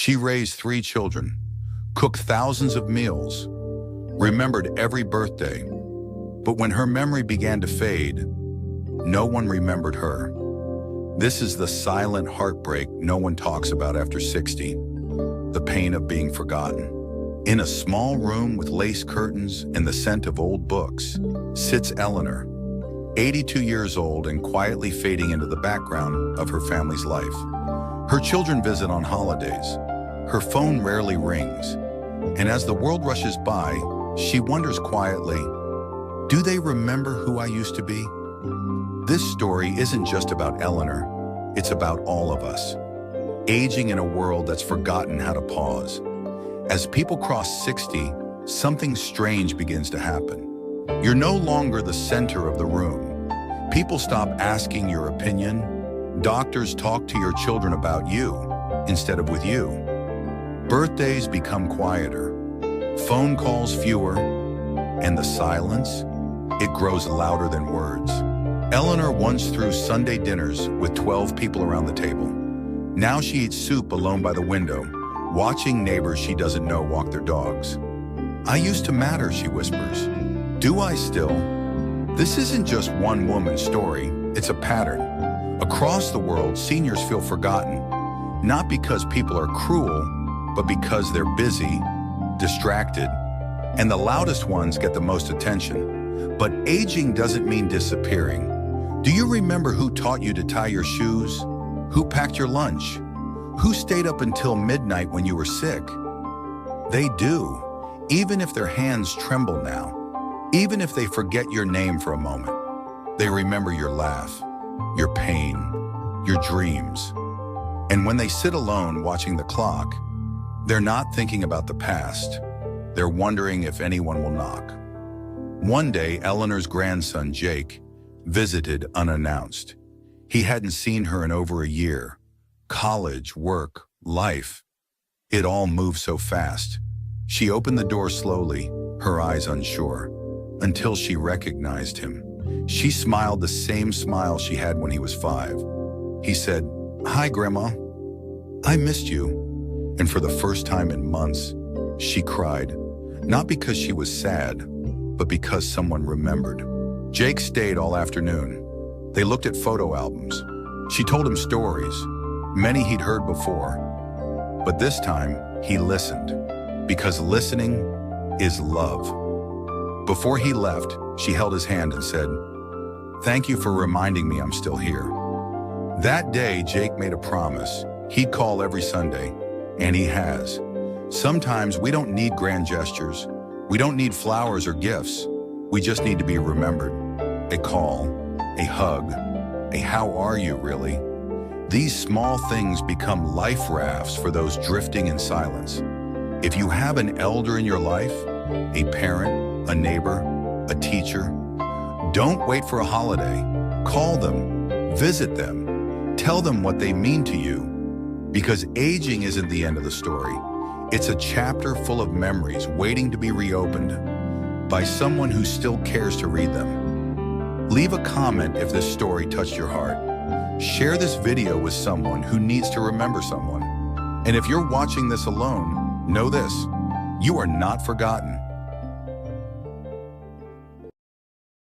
She raised 3 children, cooked thousands of meals, remembered every birthday. But when her memory began to fade, no one remembered her. This is the silent heartbreak no one talks about after 60, the pain of being forgotten. In a small room with lace curtains and the scent of old books sits Eleanor, 82 years old and quietly fading into the background of her family's life. Her children visit on holidays. Her phone rarely rings. And as the world rushes by, she wonders quietly, do they remember who I used to be? This story isn't just about Eleanor. It's about all of us, aging in a world that's forgotten how to pause. As people cross 60, something strange begins to happen. You're no longer the center of the room. People stop asking your opinion. Doctors talk to your children about you instead of with you. Birthdays become quieter, phone calls fewer, and the silence, it grows louder than words. Eleanor once threw Sunday dinners with 12 people around the table. Now she eats soup alone by the window, watching neighbors she doesn't know walk their dogs. I used to matter, she whispers. Do I still? This isn't just one woman's story, it's a pattern. Across the world, seniors feel forgotten, not because people are cruel, but because they're busy, distracted, and the loudest ones get the most attention. But aging doesn't mean disappearing. Do you remember who taught you to tie your shoes? Who packed your lunch? Who stayed up until midnight when you were sick? They do, even if their hands tremble now, even if they forget your name for a moment. They remember your laugh, your pain, your dreams. And when they sit alone watching the clock, they're not thinking about the past. They're wondering if anyone will knock. One day, Eleanor's grandson, Jake, visited unannounced. He hadn't seen her in over a year. College, work, life. It all moved so fast. She opened the door slowly, her eyes unsure, until she recognized him. She smiled the same smile she had when he was 5. He said, "Hi, Grandma. I missed you." And for the first time in months, she cried, not because she was sad, but because someone remembered. Jake stayed all afternoon. They looked at photo albums. She told him stories, many he'd heard before. But this time, he listened, because listening is love. Before he left, she held his hand and said, "Thank you for reminding me I'm still here." That day, Jake made a promise. He'd call every Sunday, and he has. Sometimes we don't need grand gestures. We don't need flowers or gifts. We just need to be remembered. A call, a hug, a "how are you" really. These small things become life rafts for those drifting in silence. If you have an elder in your life, a parent, a neighbor, a teacher, don't wait for a holiday. Call them, visit them, tell them what they mean to you. Because aging isn't the end of the story. It's a chapter full of memories waiting to be reopened by someone who still cares to read them. Leave a comment if this story touched your heart. Share this video with someone who needs to remember someone. And if you're watching this alone, know this: you are not forgotten.